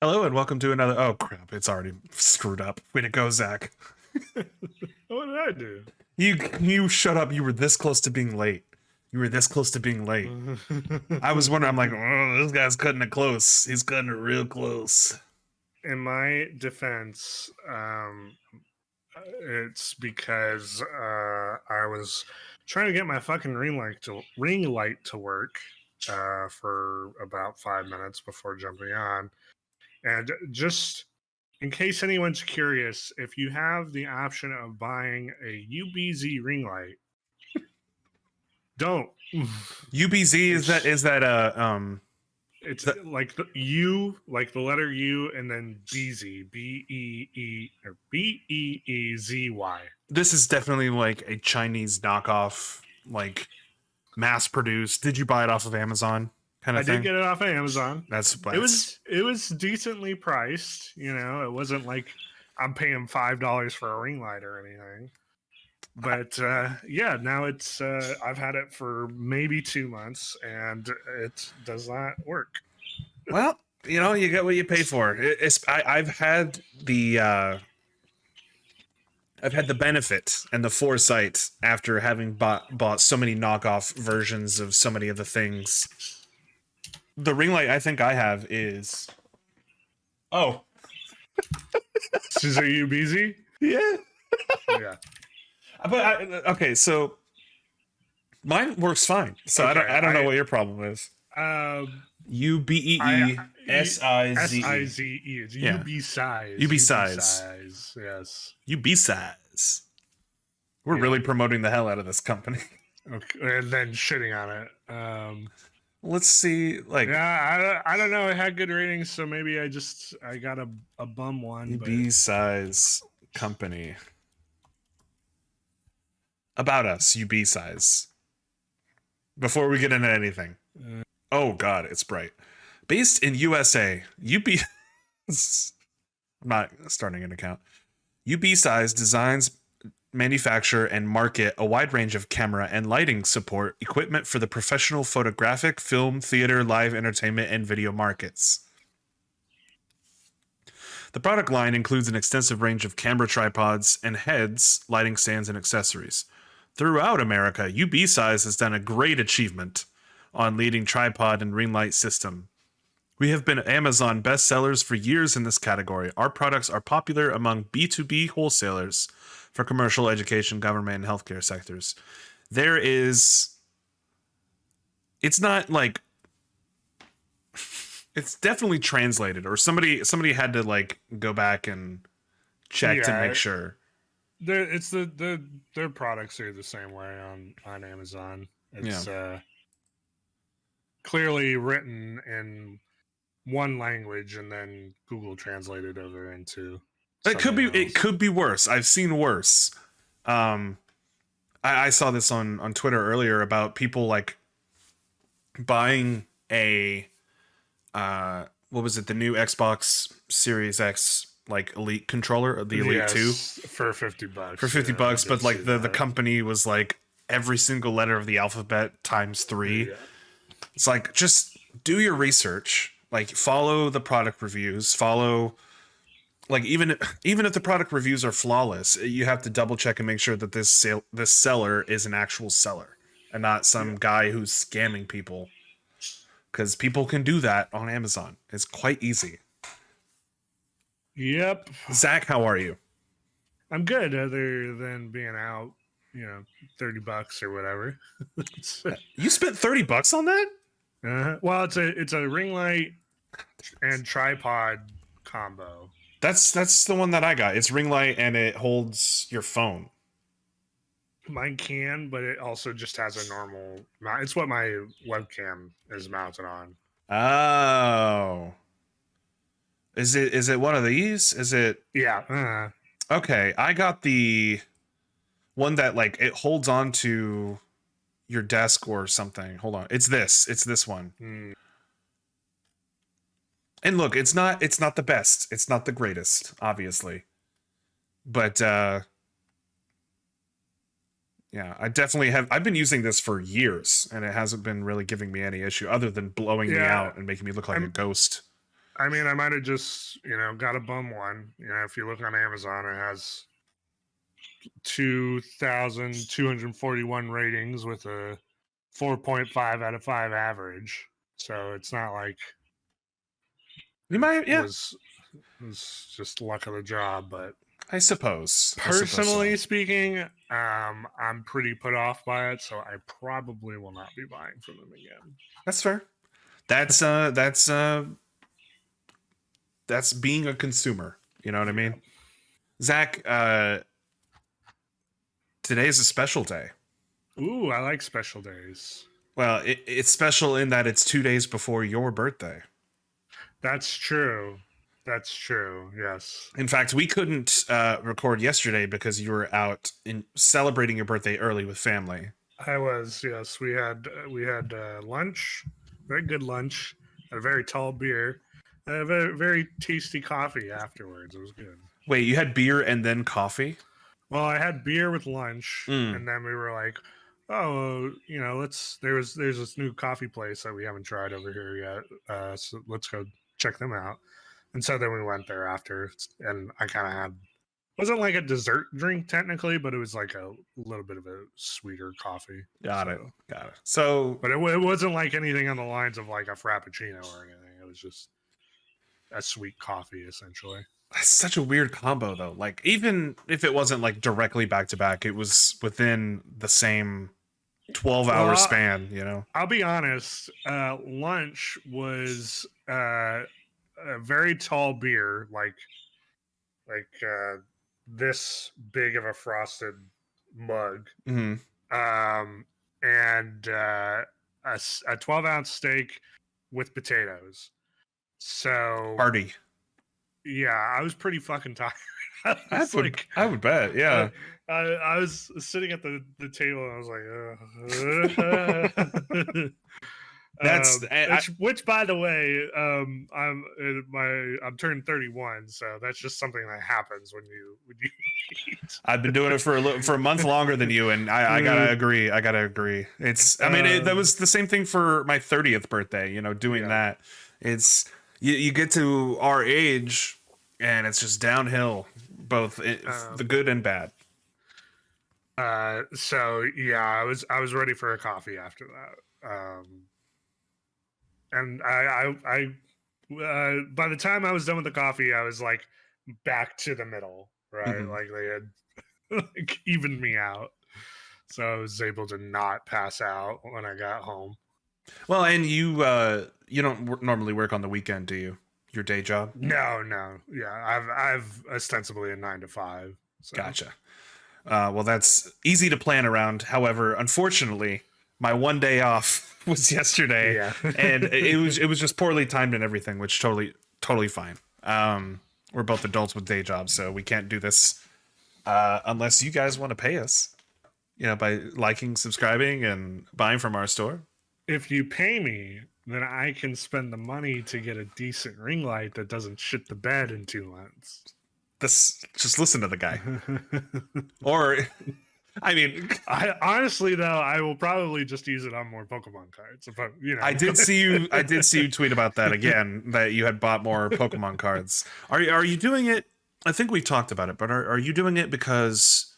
Hello and welcome to another. Oh crap! It's already screwed up. Way to go, Zach. What did I do? You shut up. You were this close to being late. You were this close to being late. I was wondering. I'm like, oh, this guy's cutting it close. He's cutting it real close. In my defense, it's because I was trying to get my fucking ring light to work for about 5 minutes before jumping on, and just in case anyone's curious, if you have the option of buying a UBZ ring light, don't. UBZ is that It's like the U, like the letter U, and then BZ, BEEZY. This is definitely like a Chinese knockoff, like mass produced. Did you buy it off of Amazon? Kind I of thing. did get it off of Amazon. That's It was decently priced. You know, it wasn't like I'm paying $5 for a ring light or anything. But yeah, now it's I've had it for maybe 2 months and it does not work. Well, you know, you get what you pay for. I've had the benefit and the foresight after having bought so many knockoff versions of so many of the things. The ring light I think I have is Is it you busy? yeah. Yeah. But okay, so mine works fine. So Okay, I don't know what your problem is. UBEESIZE. SIZE. It's Yeah. UB size. UB size. Yes. UB size. We're Yeah. really promoting the hell out of this company. Okay. And then shitting on it. Let's see, like I don't know. It had good ratings, so maybe I got a bum one. UB size company. About us, UB size. Before we get into anything. Oh god, it's bright. Based in USA, UB I'm not starting an account. UB size designs, manufacture, and market a wide range of camera and lighting support equipment for the professional photographic, film, theater, live entertainment, and video markets. The product line includes an extensive range of camera tripods and heads, lighting stands, and accessories. Throughout America, UB Size has done a great achievement on leading tripod and ring light system. We have been Amazon bestsellers for years in this category. Our products are popular among B2B wholesalers for commercial, education, government, and healthcare sectors. It's not like it's definitely translated, or somebody had to like go back and check to make sure. Their products are the same way on Amazon. It's clearly written in one language and then Google translated over into it could be worse. I've seen worse. I saw this on Twitter earlier about people like buying a what was it, the new Xbox Series X like Elite controller, the Elite 2 for $50. For $50, but like the company was like every single letter of the alphabet times 3. Yeah. It's like, just do your research, like follow the product reviews, follow like even if the product reviews are flawless, you have to double check and make sure that this seller is an actual seller and not some guy who's scamming people, because people can do that on Amazon. It's quite easy. Yep. Zach, how are you? I'm good, other than being out, $30 or whatever. You spent $30 on that? Well, it's a ring light and tripod combo. That's the one that I got. It's ring light and it holds your phone. Mine can, but it also just has a normal mount. It's what my webcam is mounted on. Oh. Is it one of these? Is it? Yeah. Okay, I got the one that like it holds on to your desk or something. Hold on. It's this one. And look, it's not the best. It's not the greatest, obviously. But yeah, I definitely have. I've been using this for years, and it hasn't been really giving me any issue other than blowing me out and making me look like a ghost. I mean, I might have just, got a bum one. If you look on Amazon, it has 2,241 ratings with a 4.5 out of 5 average. So it's not like You it might, yeah. was just luck of the job. But I suppose. I suppose personally so. speaking, I'm pretty put off by it, so I probably will not be buying from them again. That's fair. That's being a consumer. You know what I Yeah. mean? Zach, today's a special day. Ooh, I like special days. Well, it's special in that it's 2 days before your birthday. That's true. That's true. Yes. In fact, we couldn't record yesterday because you were out in celebrating your birthday early with family. I was. Yes, we had lunch, very good lunch, a very tall beer, and a very very tasty coffee afterwards. It was good. Wait, you had beer and then coffee? Well, I had beer with lunch, Mm, and then we were like, "Oh, let's." There's this new coffee place that we haven't tried over here yet, so let's go check them out. And so then we went there after, and I kind of had wasn't like a dessert drink technically, but it was like a little bit of a sweeter coffee. got it. So, Got it. So but it wasn't like anything on the lines of like a frappuccino or anything. It was just a sweet coffee essentially. that's such a weird combo, though. Like, even if it wasn't like directly back to back, it was within the same 12-hour Well, span, you know? I'll be honest. Lunch was a very tall beer, like this big of a frosted mug, Hmm. um, and a 12-ounce steak with potatoes. So Party. yeah, I was pretty fucking tired. I was like, I would bet, I, yeah. I was sitting at the table and I was like, That's which by the way, I'm turned 31, so that's just something that happens when you eat. I've been doing it for a month longer than you, and I gotta agree. I gotta agree. I mean, that was the same thing for my 30th birthday. You know, doing Yeah. that. It's you get to our age, and it's just downhill, both the good and bad. So yeah, I was ready for a coffee after that. And by the time I was done with the coffee, I was like back to the middle, right? Mhm. Like they had like evened me out, so I was able to not pass out when I got home. Well, and you don't normally work on the weekend, do you? Your day job? No, no, yeah, I've ostensibly a 9 to 5. So. Gotcha. Well, that's easy to plan around. However, unfortunately, my one day off was yesterday, Yeah. and it was just poorly timed and everything, which totally fine. We're both adults with day jobs, so we can't do this unless you guys want to pay us. You know, by liking, subscribing, and buying from our store. If you pay me, then I can spend the money to get a decent ring light that doesn't shit the bed in 2 months. Just listen to the guy. Or, I mean, I honestly though, I will probably just use it on more Pokemon cards. But I did see you tweet about that again, that you had bought more Pokemon cards. Are you doing it? I think we talked about it, but are you doing it because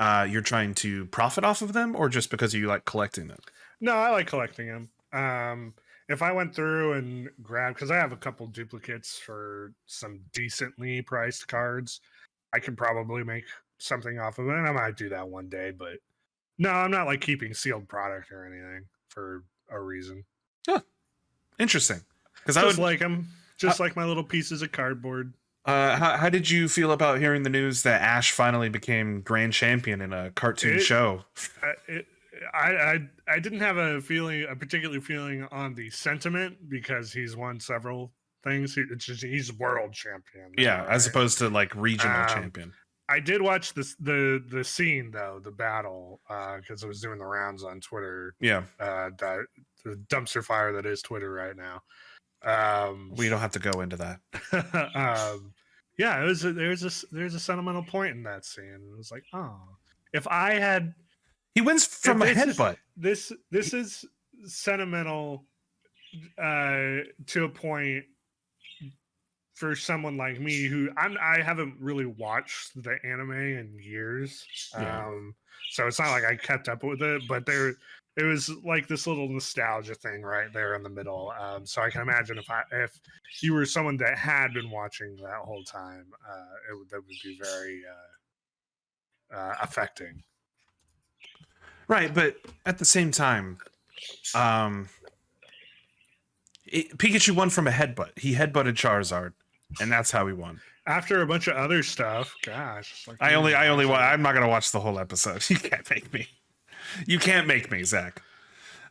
you're trying to profit off of them, or just because you like collecting them? No, I like collecting them. If I went through and grabbed, because I have a couple duplicates for some decently priced cards, I could probably make something off of it. And I might do that one day, but no, I'm not like keeping sealed product or anything for a reason. Huh. Interesting. Because I Just would like them, just like my little pieces of cardboard. how did you feel about hearing the news that Ash finally became grand champion in a cartoon show? I didn't have a particular feeling on the sentiment because he's won several things. He's world champion. Now, Yeah, right? as opposed to like regional champion. I did watch the scene though, the battle, because I was doing the rounds on Twitter. Yeah, That the dumpster fire that is Twitter right now. we don't have to go into that. Yeah, there's a sentimental point in that scene. It was like, oh, if I had. He wins from a headbutt. This is sentimental to a point for someone like me who I haven't really watched the anime in years. Yeah. So it's not like I kept up with it, but it was like this little nostalgia thing right there in the middle. So I can imagine if you were someone that had been watching that whole time, that would be very affecting. Right, but at the same time, Pikachu won from a headbutt. He headbutted Charizard, and that's how he won. After a bunch of other stuff, gosh. Like I only I'm not gonna watch the whole episode. You can't make me. You can't make me, Zach.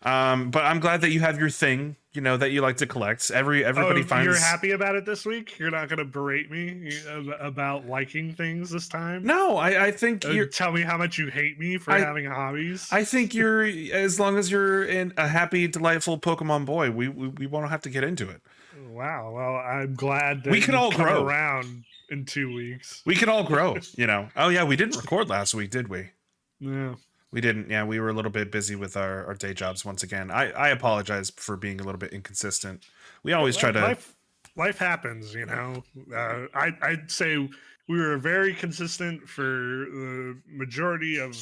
But I'm glad that you have your thing, you know, that you like to collect. Everybody finds. You're happy about it this week? You're not going to berate me about liking things this time? No, I think you're. Tell me how much you hate me for having hobbies. I think you're, as long as you're a happy, delightful Pokemon boy, we won't have to get into it. Wow. Well, I'm glad that we can all grow around in 2 weeks. We can all grow, you know. Oh yeah, we didn't record last week, did we? Yeah. We didn't. Yeah, we were a little bit busy with our day jobs once again. I apologize for being a little bit inconsistent. We always try to. Life happens, you know. I'd say we were very consistent for the majority of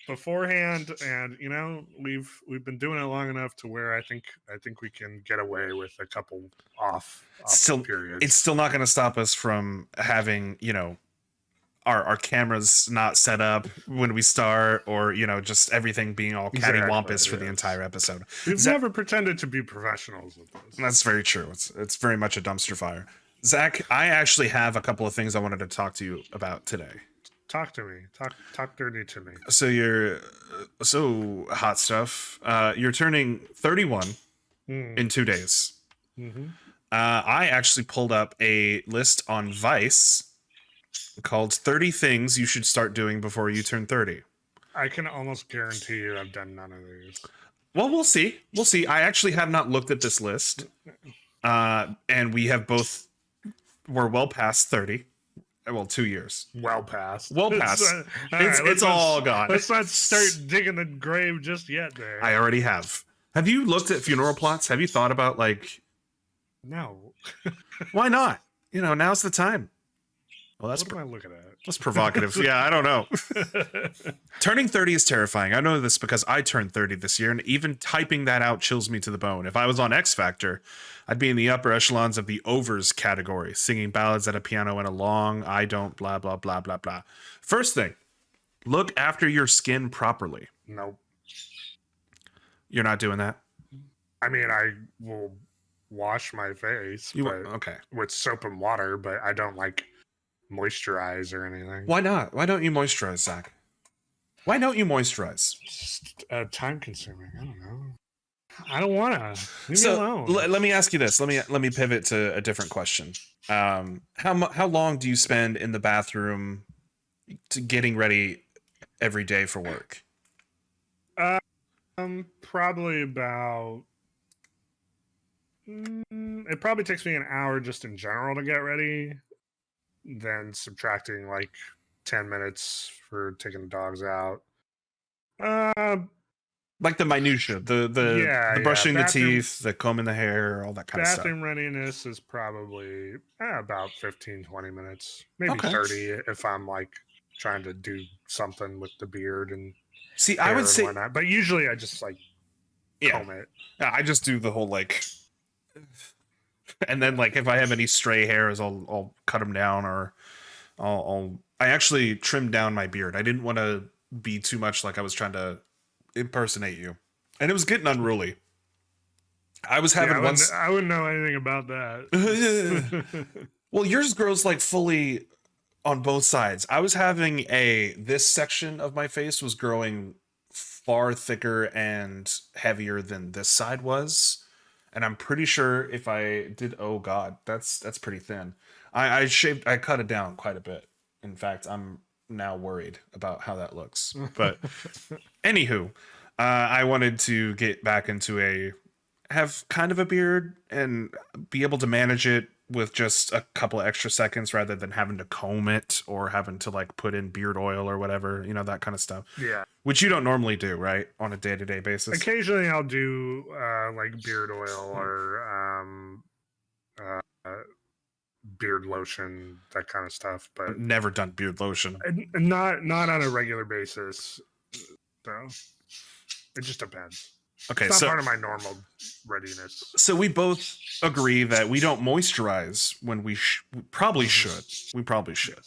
beforehand, and you know we've been doing it long enough to where I think we can get away with a couple off periods. It's still not going to stop us from having, you know, our cameras not set up when we start, or you know, just everything being all cattywampus for the entire episode. We've never pretended to be professionals with this. That's very true. It's very much a dumpster fire. Zach, I actually have a couple of things I wanted to talk to you about today. Talk to me. Talk dirty to me. So you're hot stuff. You're turning 31 in 2 days. Mm-hmm. I actually pulled up a list on Vice called 30 Things You Should Start Doing Before You Turn 30. I can almost guarantee you I've done none of these. Well, we'll see. We'll see. I actually have not looked at this list. And we have both, we're well past 30. Well, 2 years. Well past. It's all gone. Let's not start digging the grave just yet there. I already have. Have you looked at funeral plots? Have you thought about, like... No. Why not? You know, now's the time. Well, what am I looking at? That's provocative. Yeah, I don't know. Turning 30 is terrifying. I know this because I turned 30 this year, and even typing that out chills me to the bone. If I was on X Factor, I'd be in the upper echelons of the overs category, singing ballads at a piano in a long, I don't, blah, blah, blah, blah, blah. First thing, look after your skin properly. Nope. You're not doing that? I mean, I will wash my face with soap and water, but I don't, like, moisturize or anything. Why not? Why don't you moisturize, Zach? Why don't you moisturize? It's just time consuming. I don't know. I don't want to. Leave me alone. Let me ask you this. Let me pivot to a different question. How long do you spend in the bathroom to getting ready every day for work? Probably about. It probably takes me an hour just in general to get ready. Then subtracting like 10 minutes for taking the dogs out. Like the minutia, the brushing the teeth, the combing the hair, all that kind of stuff. Bathroom readiness is probably about 15-20 minutes, maybe 30 if I'm like trying to do something with the beard and I would say whatnot. But usually I just like comb it. Yeah, I just do the whole like. And then, like, if I have any stray hairs, I'll cut them down, or I actually trimmed down my beard. I didn't want to be too much like I was trying to impersonate you, and it was getting unruly. I was having I wouldn't know anything about that. Well, yours grows like fully on both sides. I was having this section of my face was growing far thicker and heavier than this side was. And I'm pretty sure if I did, oh God, that's pretty thin. I cut it down quite a bit. In fact, I'm now worried about how that looks. But anywho, I wanted to get back into have kind of a beard and be able to manage it with just a couple of extra seconds rather than having to comb it or having to like put in beard oil or whatever, you know, that kind of stuff. Yeah. Which you don't normally do, right? On a day-to-day basis. Occasionally I'll do like beard oil or beard lotion, that kind of stuff, but Never done beard lotion. not on a regular basis. So it just depends. Okay, It's not so part of my normal readiness. so we both agree that we don't moisturize when we probably should. We probably should.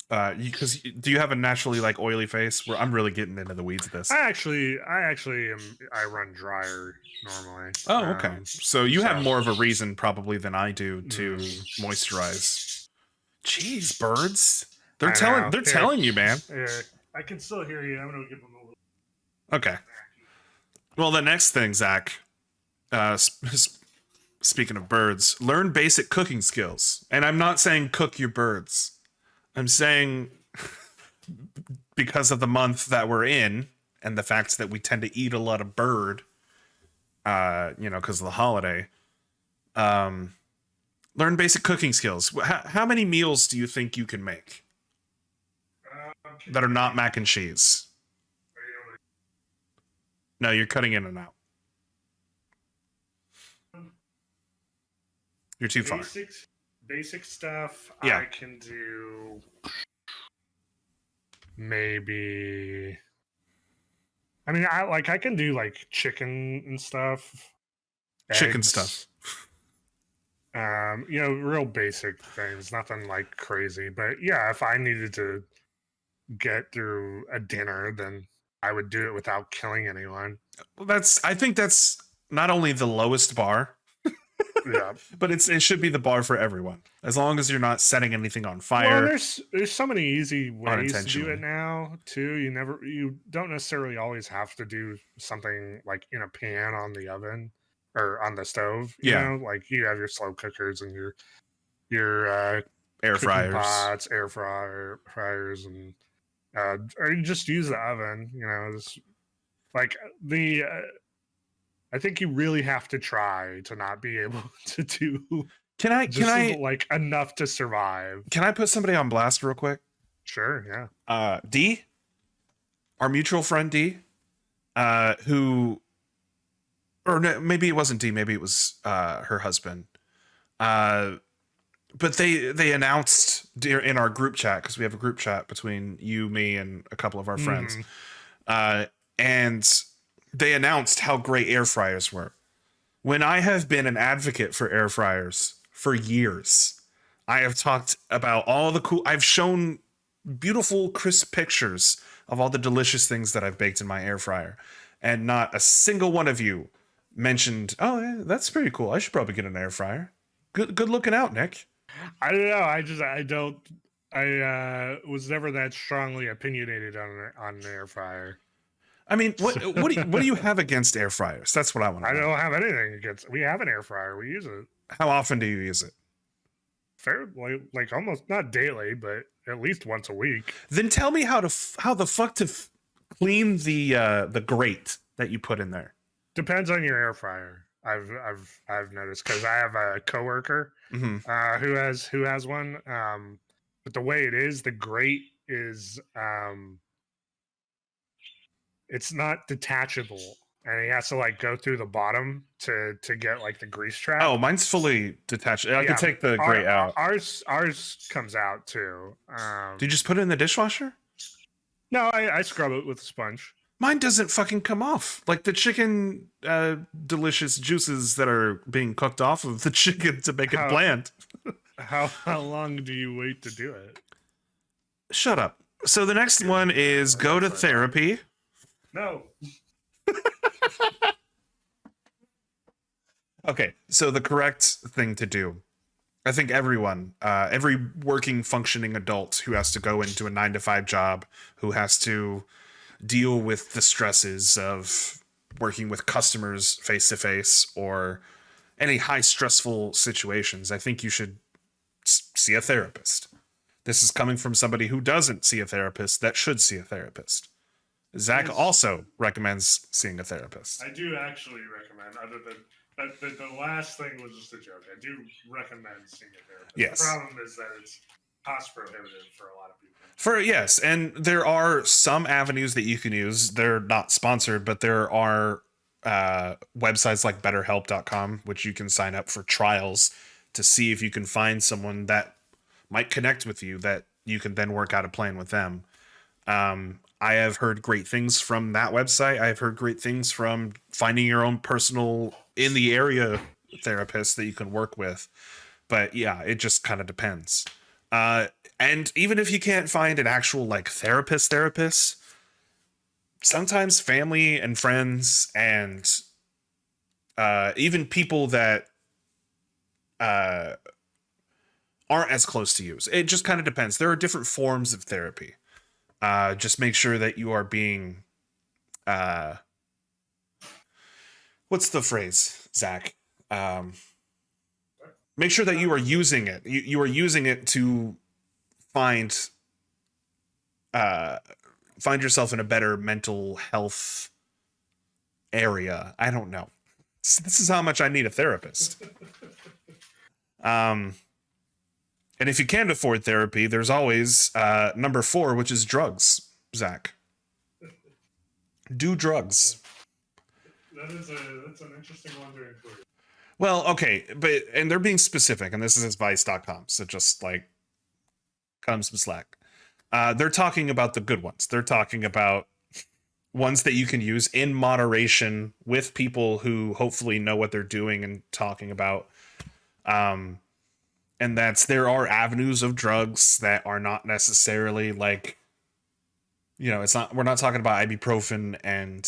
Yes. Because do you have a naturally like oily face? Where I'm really getting into the weeds of this. I actually I run drier normally. Oh, okay. So you have so- more of a reason probably than I do to moisturize. Jeez, birds. They're I telling know. they're Here. telling you, man. Yeah, I can still hear you. I'm gonna give them a little. Okay. Well, the next thing, Zach, speaking of birds, learn basic cooking skills. And I'm not saying cook your birds. I'm saying because of the month that we're in and the fact that we tend to eat a lot of bird, because of the holiday, learn basic cooking skills. How many meals do you think you can make that are not mac and cheese? No, you're cutting in and out. You're too far. Basic stuff. Yeah. I can do maybe. I mean, I can do like chicken and stuff. Chicken eggs, stuff. Real basic things, nothing like crazy. But yeah, if I needed to get through a dinner, then I would do it without killing anyone. Well, I think that's not only the lowest bar, Yeah. but it should be the bar for everyone. As long as you're not setting anything on fire. Well, there's so many easy ways to do Unintentionally. it now too. You don't necessarily always have to do something like in a pan on the oven or on the stove. You Yeah. know, like you have your slow cookers and your Air cooking fryers. pots, air fryers, and or you just use the oven. You know, it's like the. I think you really have to try to not be able to do Can I like enough to survive. can I put somebody on blast real quick? Sure, yeah. D, our mutual friend D, who, or no, maybe it wasn't D, maybe it was her husband. But they announced in our group chat, because we have a group chat between you, me, and a couple of our friends, and they announced how great air fryers were. When I have been an advocate for air fryers for years, I have talked about all the cool. I've shown beautiful, crisp pictures of all the delicious things that I've baked in my air fryer, and not a single one of you mentioned, "Oh, yeah, that's pretty cool. I should probably get an air fryer." Good looking out, Nick. I don't know. I was never that strongly opinionated on an air fryer. I mean, what do you have against air fryers? That's what I want to I know. don't have anything against. We have an air fryer. We use it How often do you use it? like almost not daily, but at least once a week. Then tell me how the fuck to clean the grate that you put in there. Depends on your air fryer. I've noticed because I have a coworker Mm-hmm. who has one. But the way it is, the grate is it's not detachable, and he has to like go through the bottom to get like the grease trap. Oh, mine's fully detached. I can take the grate out. Ours comes out too. Do you just put it in the dishwasher? No, I scrub it with a sponge. Mine doesn't fucking come off. Like the chicken delicious juices that are being cooked off of the chicken to make it bland. How long do you wait to do it? Shut up. So the next one is go to therapy. No. Okay, so the correct thing to do, I think everyone, every working, functioning adult who has to go into a 9-to-5 job, who has to deal with the stresses of working with customers face to face or any high stressful situations, I think you should see a therapist. This is coming from somebody who doesn't see a therapist that should see a therapist. Zach also recommends seeing a therapist. I do actually recommend, other than the last thing was just a joke. I do recommend seeing a therapist. Yes. The problem is that it's cost prohibitive for a lot of people. Yes, and there are some avenues that you can use. They're not sponsored, but there are websites like BetterHelp.com, which you can sign up for trials to see if you can find someone that might connect with you that you can then work out a plan with them. I have heard great things from that website. I've heard great things from finding your own personal in the area therapist that you can work with. But yeah, it just kind of depends. And even if you can't find an actual like therapist, sometimes family and friends and even people that aren't as close to you. It just kind of depends. There are different forms of therapy. Just make sure that you are being what's the phrase, Zach? Make sure that you are using it. You are using it to find yourself in a better mental health area. I don't know. This is how much I need a therapist. And if you can't afford therapy, there's always number 4, which is drugs, Zach. Do drugs. That's an interesting one to include. Well, okay, and they're being specific, and this is advice.com, so just like cut them some slack. They're talking about the good ones. They're talking about ones that you can use in moderation with people who hopefully know what they're doing and talking about. And there are avenues of drugs that are not necessarily like, we're not talking about ibuprofen and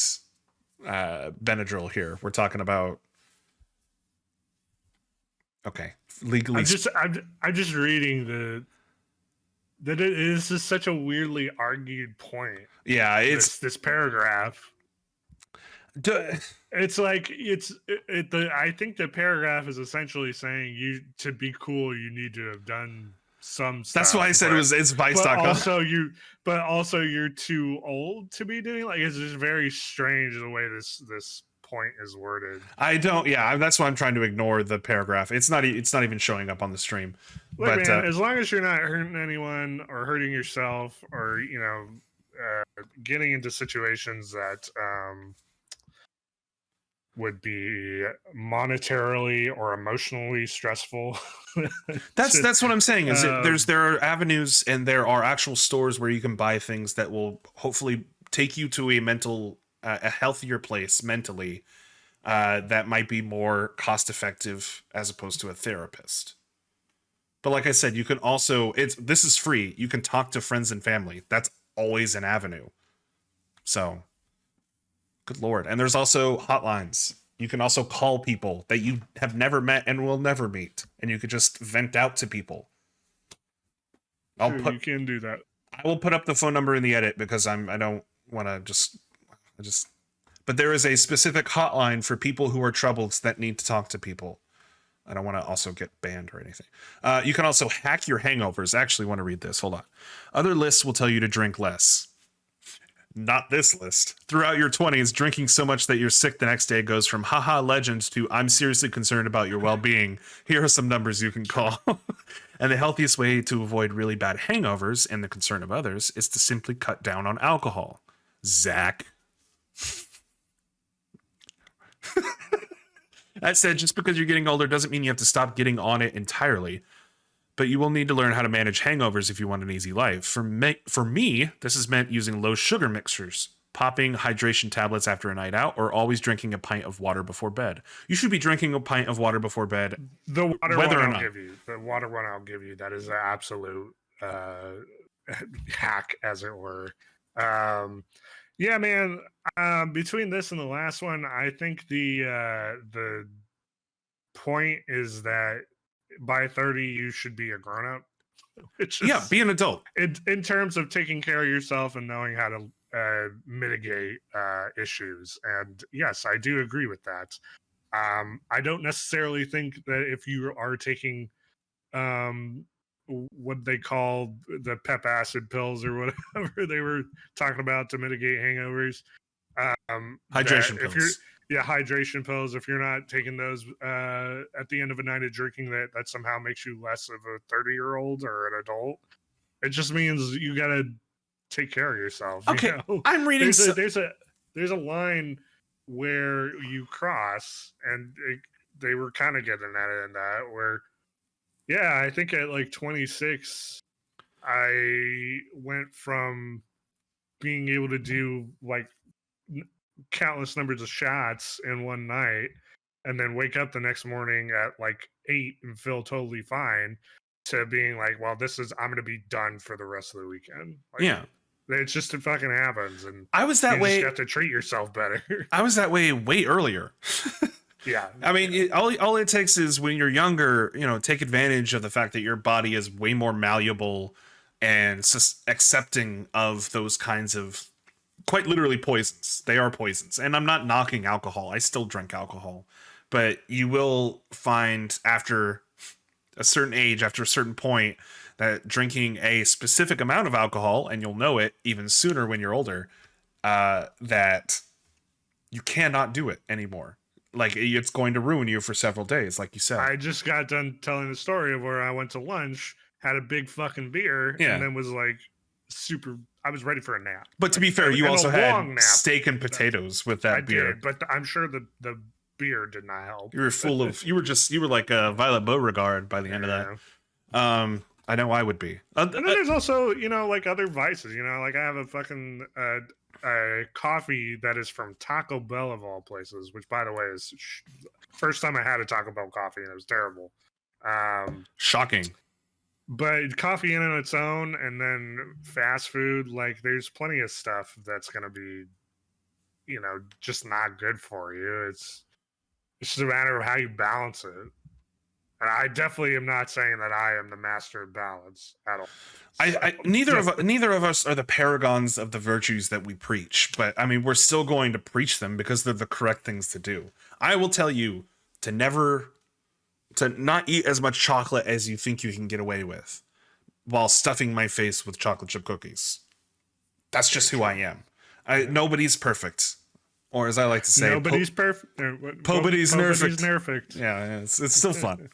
Benadryl here. We're talking about, okay, legally. I'm just reading that it is just such a weirdly argued point. Yeah, it's this paragraph. It's like I think the paragraph is essentially saying to be cool, you need to have done some stuff. That's why I said it's vice.com. But also you're too old to be doing it's just very strange the way this point is worded. That's why I'm trying to ignore the paragraph. It's not even showing up on the stream. Look, but man, as long as you're not hurting anyone or hurting yourself or getting into situations that would be monetarily or emotionally stressful. That's what I'm saying is there are avenues and there are actual stores where you can buy things that will hopefully take you to a healthier place mentally, that might be more cost effective as opposed to a therapist. But like I said, you can also this is free. You can talk to friends and family. That's always an avenue. So good Lord. And there's also hotlines. You can also call people that you have never met and will never meet. And you could just vent out to people. You can do that. I will put up the phone number in the edit because I don't want to but there is a specific hotline for people who are troubled that need to talk to people. I don't want to also get banned or anything. You can also hack your hangovers. I actually want to read this. Hold on. Other lists will tell you to drink less. Not this list. Throughout your 20s, drinking so much that you're sick the next day goes from haha legend to I'm seriously concerned about your well-being. Here are some numbers you can call. And the healthiest way to avoid really bad hangovers and the concern of others is to simply cut down on alcohol. Zach. That said, just because you're getting older doesn't mean you have to stop getting on it entirely. But you will need to learn how to manage hangovers if you want an easy life. For me, this has meant using low sugar mixers, popping hydration tablets after a night out, or always drinking a pint of water before bed. You should be drinking a pint of water before bed. The water one I'll give you, that is an absolute hack, as it were. Yeah, man. Between this and the last one, I think the point is that by 30 you should be a grown-up. Be an adult in terms of taking care of yourself and knowing how to mitigate issues. And yes, I do agree with that. I don't necessarily think that if you are taking what they call the pep acid pills or whatever they were talking about to mitigate hangovers, hydration pills. Hydration pills. If you're not taking those at the end of a night of drinking, that somehow makes you less of a 30-year-old or an adult. It just means you got to take care of yourself. Okay, I'm reading. There's a line where you cross, and they were kind of getting at it in that where Yeah, I think at like 26, I went from being able to do like countless numbers of shots in one night and then wake up the next morning at like 8 and feel totally fine to being like, well, I'm going to be done for the rest of the weekend. Like, Yeah. it's just, it fucking happens. And I was that you way. just have to treat yourself better. I was that way earlier. Yeah. I mean, all it takes is when you're younger, take advantage of the fact that your body is way more malleable and accepting of those kinds of quite literally poisons. They are poisons. And I'm not knocking alcohol. I still drink alcohol. But you will find after a certain age, after a certain point, that drinking a specific amount of alcohol, and you'll know it even sooner when you're older, that you cannot do it anymore. Like, it's going to ruin you for several days, like you said. I just got done telling the story of where I went to lunch, had a big fucking beer, and then was like I was ready for a nap. But to be fair, you also had steak and potatoes with that beer. I did, but I'm sure the beer did not help. You were full of, you were like a Violet Beauregard by the end of that. I know I would be. And then there's also, like other vices, like I have a fucking coffee that is from Taco Bell of all places, which by the way is first time I had a Taco Bell coffee and it was terrible. Shocking. But coffee in on its own, and then fast food, like there's plenty of stuff that's gonna be, just not good for you. It's just a matter of how you balance it. And I definitely am not saying that I am the master of balance at all. Neither of us are the paragons of the virtues that we preach, but I mean, we're still going to preach them because they're the correct things to do. I will tell you to not eat as much chocolate as you think you can get away with while stuffing my face with chocolate chip cookies. That's just who I am. Nobody's perfect. Or as I like to say, nobody's perfect. Nobody's nerfect. Yeah, it's still fun.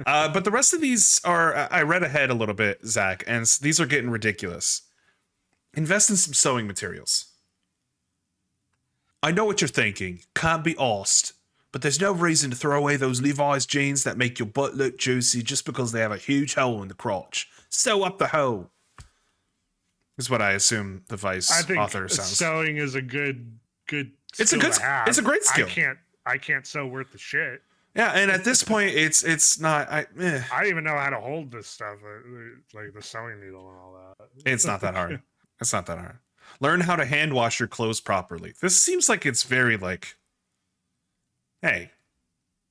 But the rest of these are, I read ahead a little bit, Zach, and these are getting ridiculous. Invest in some sewing materials. I know what you're thinking. Can't be arsed. But there's no reason to throw away those Levi's jeans that make your butt look juicy just because they have a huge hole in the crotch. Sew up the hole. Is what I assume the Vice author sounds. Sewing is a good. It's a great skill. I can't sew worth the shit. Yeah, and at this point, it's not. I don't even know how to hold this stuff, like the sewing needle and all that. It's not that hard. It's not that hard. Learn how to hand wash your clothes properly. This seems like it's very like. Hey,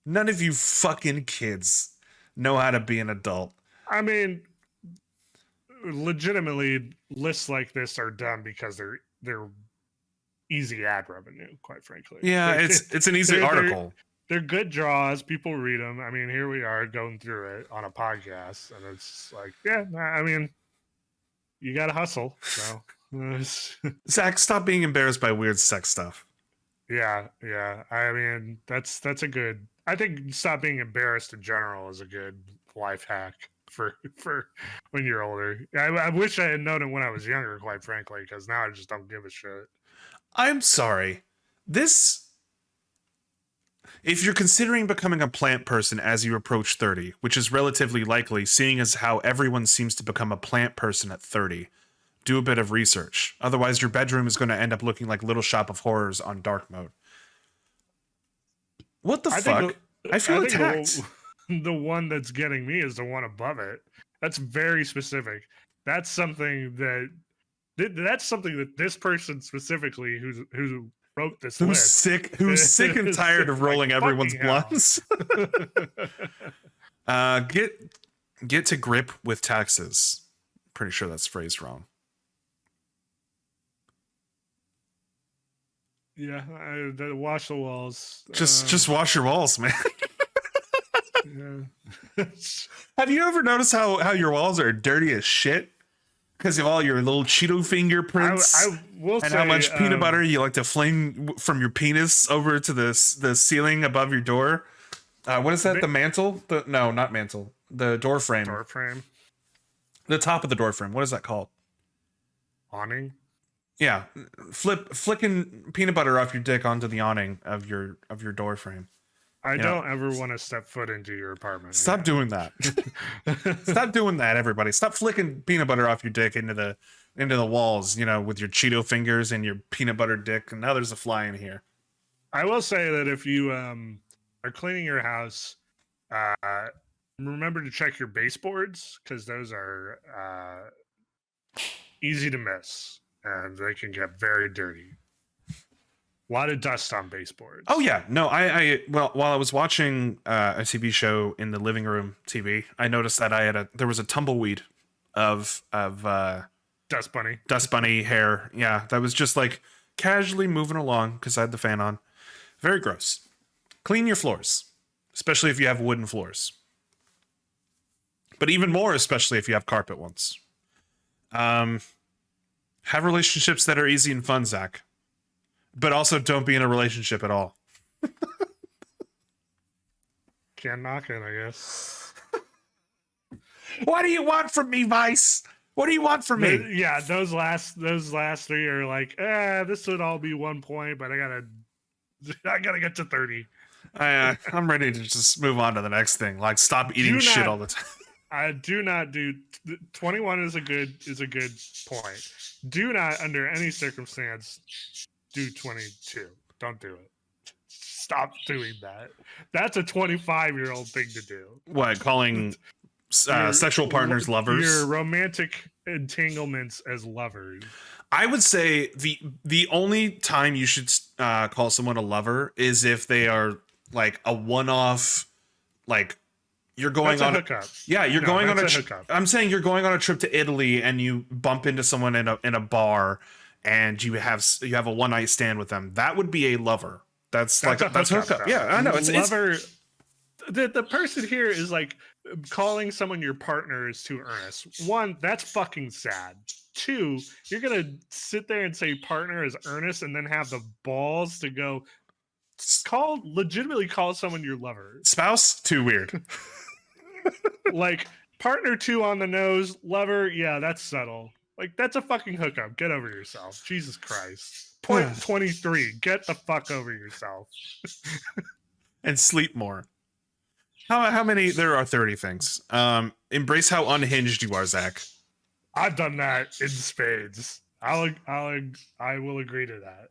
none of you fucking kids know how to be an adult. I mean, legitimately, lists like this are done because they're easy ad revenue, quite frankly. Yeah, it's an easy article. They're good draws. People read them. I mean, here we are going through it on a podcast, and it's like, yeah, I mean, you got to hustle. So, Zach, stop being embarrassed by weird sex stuff. Yeah. I mean, that's a good. I think stop being embarrassed in general is a good life hack for when you're older. I wish I had known it when I was younger, quite frankly, because now I just don't give a shit. I'm sorry. If you're considering becoming a plant person as you approach 30, which is relatively likely, seeing as how everyone seems to become a plant person at 30. Do a bit of research. Otherwise, your bedroom is going to end up looking like Little Shop of Horrors on dark mode. What the fuck? I feel attacked. The one that's getting me is the one above it. That's very specific. That's something that this person specifically who wrote this list. Who's sick and tired of rolling like, everyone's blunts. Get to grip with taxes. Pretty sure that's phrased wrong. Yeah, wash the walls. Just wash your walls, man. Yeah. Have you ever noticed how your walls are dirty as shit? Because of all your little Cheeto fingerprints, I will and say, how much peanut butter you like to fling from your penis over to the ceiling above your door. What is that? The mantle? No, not mantle. The door frame. Door frame. The top of the door frame. What is that called? Awning. Yeah, flicking peanut butter off your dick onto the awning of your door frame. I You know, don't ever want to step foot into your apartment. stop doing that. Stop doing that, everybody. Stop flicking peanut butter off your dick into the walls, with your Cheeto fingers and your peanut butter dick. And now there's a fly in here. I will say that if you are cleaning your house, remember to check your baseboards because those are easy to miss and they can get very dirty. A lot of dust on baseboards. Oh yeah, no, well, while I was watching a TV show in the living room TV, I noticed that there was a tumbleweed of Dust bunny hair. Yeah, that was just like casually moving along because I had the fan on. Very gross. Clean your floors, especially if you have wooden floors. But even more, especially if you have carpet ones. Have relationships that are easy and fun, Zach. But also don't be in a relationship at all. Can't knock it, I guess. What do you want from me, Vice? What do you want from me? Yeah, those last three are like, this would all be 1 point, but I gotta get to 30. I'm ready to just move on to the next thing. Like, stop eating shit all the time. I do not do 21 is a good point. Do not under any circumstance do 22. Don't do it. Stop doing that. That's a 25-year-old thing to do. What, calling sexual partners lovers? Your romantic entanglements as lovers. I would say the only time you should call someone a lover is if they are like a one-off, like you're going on a hookup. Yeah, you're going on a hookup. I'm saying you're going on a trip to Italy and you bump into someone in a bar and you have a one night stand with them. That would be a lover. That's hookup. Yeah, I know. It's lover. The person here is like calling someone your partner is too earnest. One, that's fucking sad. Two, you're gonna sit there and say partner is earnest and then have the balls to go legitimately call someone your lover. Spouse, too weird. Like partner, too on the nose. Lover, yeah, that's subtle. Like that's a fucking hookup. Get over yourself. Jesus Christ. Point 23. Get the fuck over yourself. And sleep more. How many? There are 30 things. Embrace how unhinged you are, Zach. I've done that in spades. I will agree to that.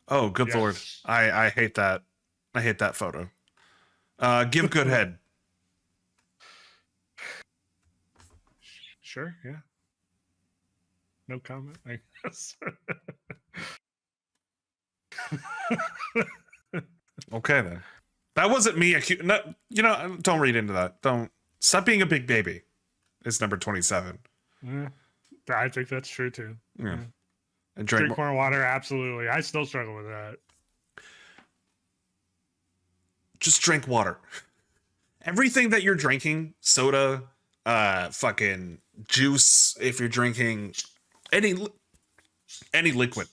Oh, good Lord. I hate that. I hate that photo. Give good head. Sure, yeah. No comment, I guess. Okay, then. That wasn't me. Don't read into that. Don't. Stop being a big baby. It's number 27. Yeah, I think that's true, too. Yeah. And drink more water, absolutely. I still struggle with that. Just drink water. Everything that you're drinking, soda, fucking juice, if you're drinking any liquid,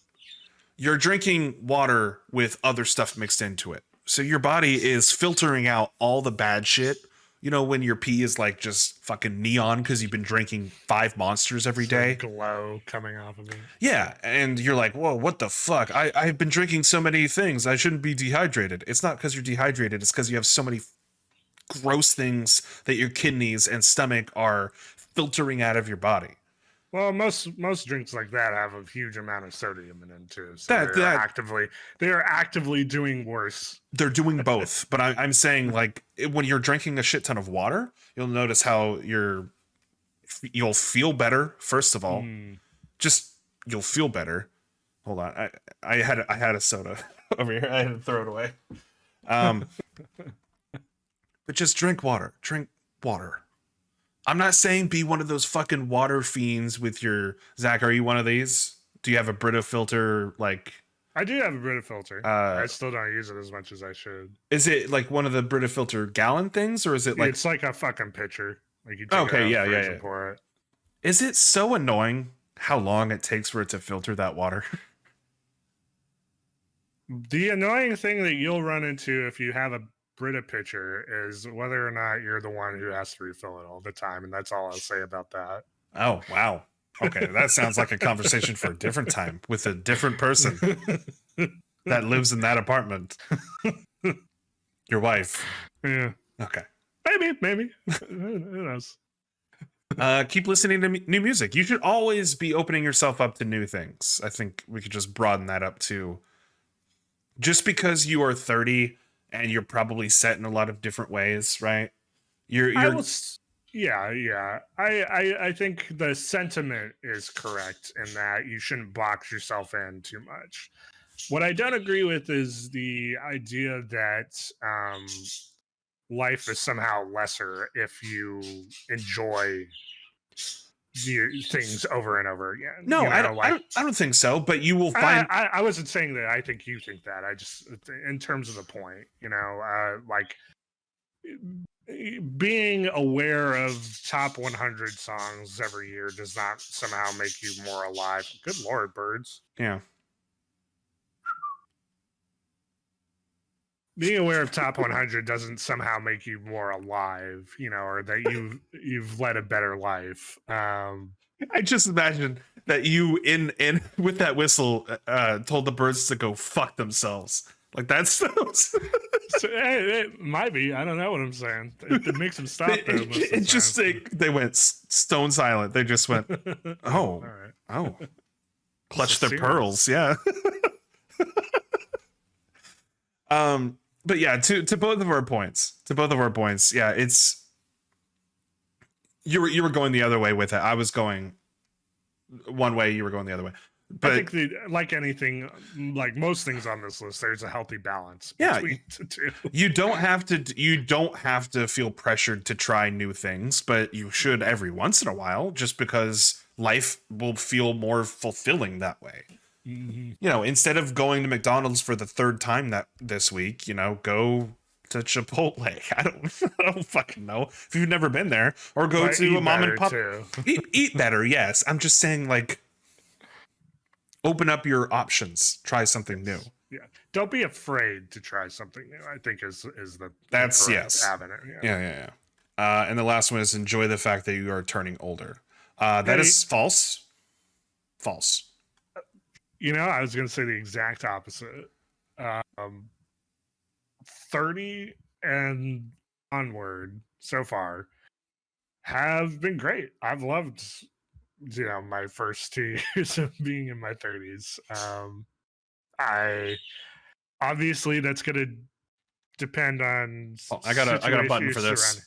you're drinking water with other stuff mixed into it. So your body is filtering out all the bad shit. You know, when your pee is like just fucking neon because you've been drinking 5 Monsters every day. Glow coming off of it. Yeah, and you're like, whoa, what the fuck? I've been drinking so many things. I shouldn't be dehydrated. It's not because you're dehydrated. It's because you have so many gross things that your kidneys and stomach are filtering out of your body. Well, most drinks like that have a huge amount of sodium in them too. So they are actively doing worse. They're doing both, but I'm saying like when you're drinking a shit ton of water, you'll notice how you'll feel better. First of all, just you'll feel better. Hold on, I had a soda over here. I had to throw it away. But just drink water. Drink water. I'm not saying be one of those fucking water fiends with your... Zach, are you one of these? Do you have a Brita filter, like... I do have a Brita filter. I still don't use it as much as I should. Is it like one of the Brita filter gallon things, or is it like... It's like a fucking pitcher. Like you take it out and pour it. Is it so annoying how long it takes for it to filter that water? The annoying thing that you'll run into if you have a Brita pitcher is whether or not you're the one who has to refill it all the time, and that's all I'll say about that. Oh, wow. Okay, that sounds like a conversation for a different time with a different person that lives in that apartment. Your wife. Yeah. Okay. Maybe. Who knows? Keep listening to new music. You should always be opening yourself up to new things. I think we could just broaden that up too. Just because you are 30 and you're probably set in a lot of different ways, right? You're Yeah. I think the sentiment is correct in that you shouldn't box yourself in too much. What I don't agree with is the idea that life is somehow lesser if you enjoy the things over and over again. no, You know, like I don't think so. But you will find I wasn't saying that I think you think that. I just, in terms of the point, like being aware of top 100 songs every year does not somehow make you more alive. Good Lord, birds. yeah. Being aware of top 100 doesn't somehow make you more alive, or that you've led a better life. I just imagine that you in with that whistle told the birds to go fuck themselves. Like that's So, it might be. I don't know what I'm saying. It makes them stop. Though, it just they went stone silent. They just went, oh, all right. oh, clutch So their serious. pearls, yeah. But yeah, to both of our points, yeah, it's you were going the other way with it. I was going one way, you were going the other way. But I think like anything, like most things on this list, there's a healthy balance Yeah, between the two. you don't have to feel pressured to try new things, but you should every once in a while, just because life will feel more fulfilling that way. Mm-hmm. Instead of going to McDonald's for the third time this week, go to Chipotle. I don't fucking know if you've never been there, or go But to eat a mom and pop. better, Eat better, yes. I'm just saying, like, open up your options, try something new. Yeah, don't be afraid to try something new. I think is That's the correct yes. avenue. Yeah. And the last one is enjoy the fact that you are turning older. That is false. False. I was going to say the exact opposite. 30 and onward so far have been great. I've loved, my first 2 years of being in my 30s. I obviously that's going to depend on. I got a button for this.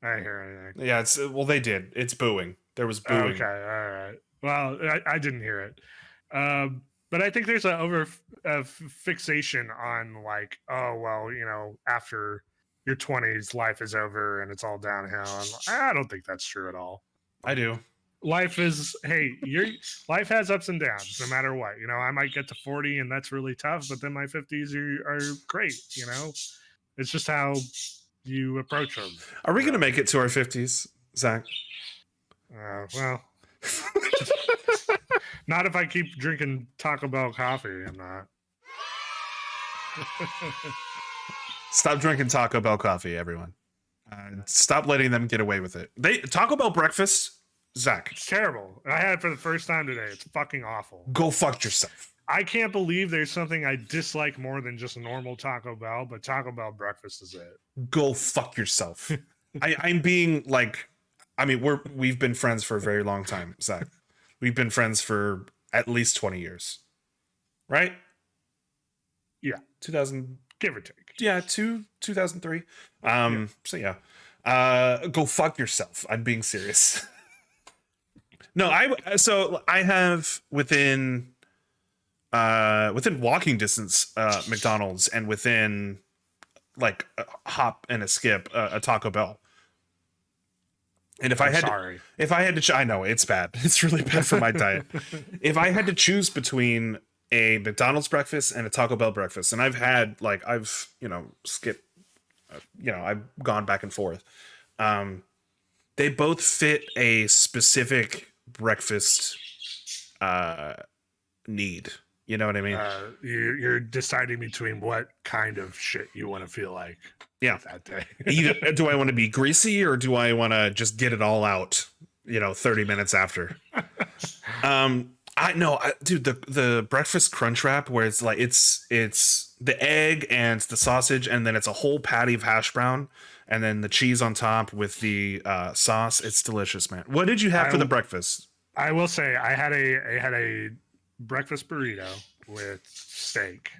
I didn't hear anything. Yeah, they did. It's booing. There was booing. Okay, all right. Well, I didn't hear it. But I think there's a fixation on like, oh well, after your 20s, life is over and it's all downhill. And I don't think that's true at all. I do. Life is life has ups and downs no matter what. I might get to 40 and that's really tough, but then my 50s are great. It's just how you approach them. Are we gonna make it to our 50s, Zach? Well, not if I keep drinking Taco Bell coffee. I'm not. Stop drinking Taco Bell coffee, everyone. Stop letting them get away with it. Taco Bell breakfast, Zach. It's terrible. I had it for the first time today. It's fucking awful. Go fuck yourself. I can't believe there's something I dislike more than just normal Taco Bell, but Taco Bell breakfast is it. Go fuck yourself. I'm being like, I mean, we've been friends for a very long time, Zach. We've been friends for at least 20 years, right? Yeah, 2000, give or take. Yeah, 2003. So yeah, go fuck yourself. I'm being serious. No, I have within walking distance McDonald's, and within like a hop and a skip a Taco Bell. And if I had to, I know it's bad. It's really bad for my diet. If I had to choose between a McDonald's breakfast and a Taco Bell breakfast, and I've skipped, I've gone back and forth. They both fit a specific breakfast need. You know what I mean? You're deciding between what kind of shit you want to feel like. Yeah, that day. Either, do I want to be greasy or do I want to just get it all out? 30 minutes after. I know, dude. The breakfast crunch wrap where it's like it's the egg and the sausage, and then it's a whole patty of hash brown, and then the cheese on top with the sauce. It's delicious, man. What did you have for the I breakfast? I will say I had a breakfast burrito with steak,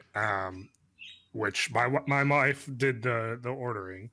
which my wife did the ordering,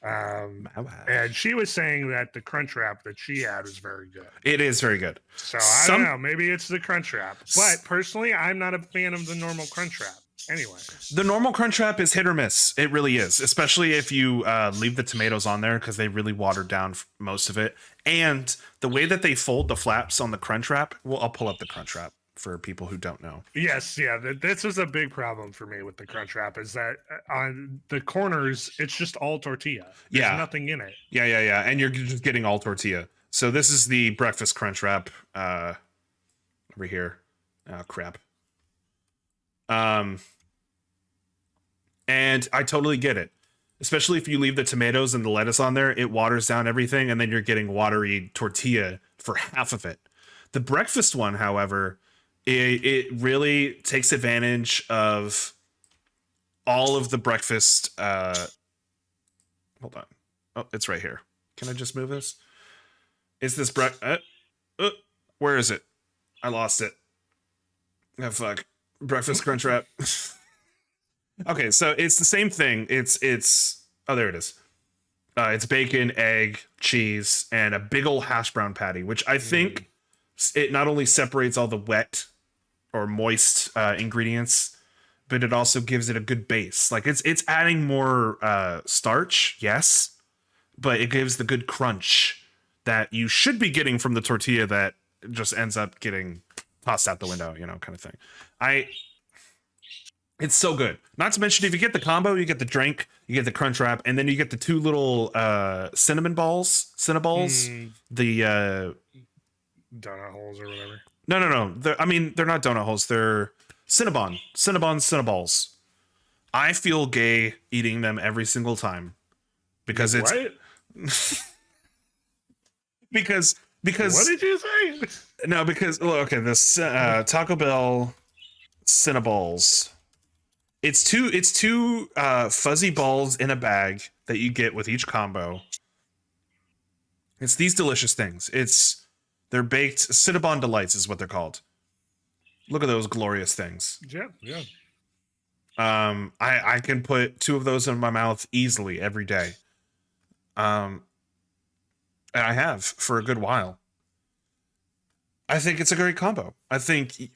um, My and wife. she was saying that the crunch wrap that she had was very good. It is very good. So I don't Some know, maybe it's the crunch wrap, but personally, I'm not a fan of the normal crunch wrap. Anyway, The normal crunch wrap is hit or miss. It really is, especially if you leave the tomatoes on there because they really watered down most of it. And the way that they fold the flaps on the crunch wrap, well, I'll pull up the crunch wrap for people who don't know. yes, yeah, this was a big problem for me with the crunch wrap is that on the corners, it's just all tortilla. There's Yeah, nothing in it. yeah, and you're just getting all tortilla. So this is the breakfast crunch wrap over here. Oh crap. Um, and I totally get it. Especially if you leave the tomatoes and the lettuce on there, it waters down everything, and then you're getting watery tortilla for half of it. The breakfast one, however, it really takes advantage of all of the breakfast. Hold on. Oh, it's right here. Can I just move this? Is this where is it? I lost it. Oh fuck. Breakfast crunch wrap. Okay, so it's the same thing. It's oh there it is. It's bacon, egg, cheese, and a big old hash brown patty, which I think it not only separates all the wet or moist ingredients, but it also gives it a good base. Like it's adding more starch, yes, but it gives the good crunch that you should be getting from the tortilla that just ends up getting tossed out the window, kind of thing. I It's so good. Not to mention, if you get the combo, you get the drink, you get the crunch wrap, and then you get the two little cinnamon balls, cinnaballs. The Donut holes or whatever. no. I mean, they're not donut holes. They're cinnaballs. I feel gay eating them every single time because it's What? because What did you say? no because well, okay, this Taco Bell cinnaballs. It's two fuzzy balls in a bag that you get with each combo. It's these delicious things. They're baked Cinnabon Delights is what they're called. Look at those glorious things. Yeah. I can put two of those in my mouth easily every day. And I have for a good while. I think it's a great combo. I think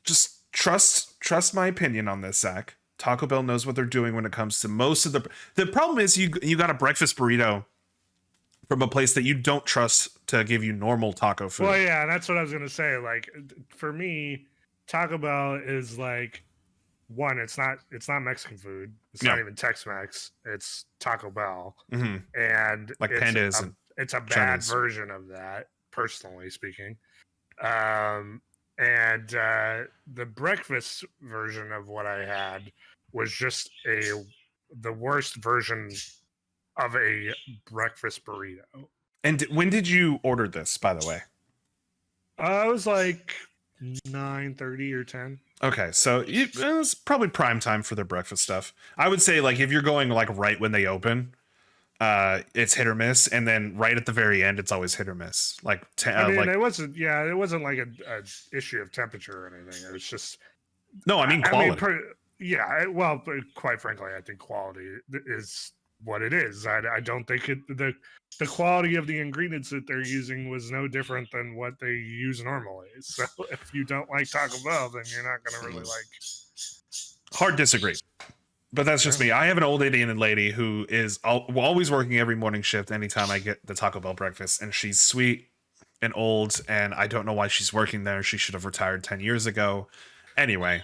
just trust my opinion on this, Zach. Taco Bell knows what they're doing when it comes to most of the problem is you got a breakfast burrito from a place that you don't trust to give you normal taco food. Well, yeah, that's what I was gonna say. Like, for me, Taco Bell is like one. It's not Mexican food. It's not even Tex-Mex. It's Taco Bell, and like pandas and it's a bad Chinese version of that, personally speaking. And the breakfast version of what I had was just the worst version of a breakfast burrito. And when did you order this, by the way? I was like 9:30 or 10. Okay, so it's probably prime time for their breakfast stuff. I would say, like, if you're going like right when they open, it's hit or miss, and then right at the very end, it's always hit or miss. Like, it wasn't. Yeah, it wasn't like a issue of temperature or anything. It was just. No, I mean quality. Well, quite frankly, I think quality is what it is. I don't think the quality of the ingredients that they're using was no different than what they use normally. So if you don't like Taco Bell, then you're not going to really like. Hard disagree. But that's just me. I have an old Indian lady who is always working every morning shift anytime I get the Taco Bell breakfast. And she's sweet and old. And I don't know why she's working there. She should have retired 10 years ago. Anyway.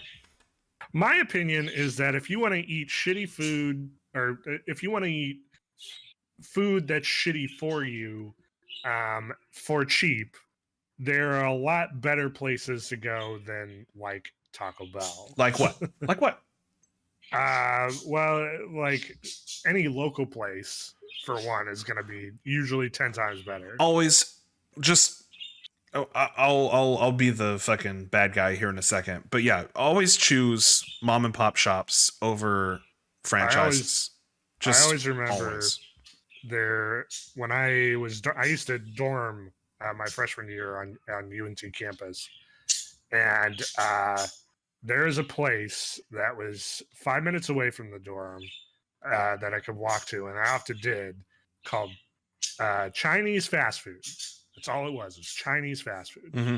My opinion is that if you want to eat shitty food, or if you want to eat food that's shitty for you for cheap, there are a lot better places to go than like Taco Bell. Like what? Like what? Well, like any local place for one is going to be usually 10 times better. Always just Oh, I'll be the fucking bad guy here in a second. But yeah, always choose mom and pop shops over I always franchises. I Just always remember always. there when I used to dorm my freshman year on UNT campus, and there is a place that was 5 minutes away from the dorm that I could walk to, and I often did, called Chinese fast food. That's all it was. It's Chinese fast food, Mm-hmm.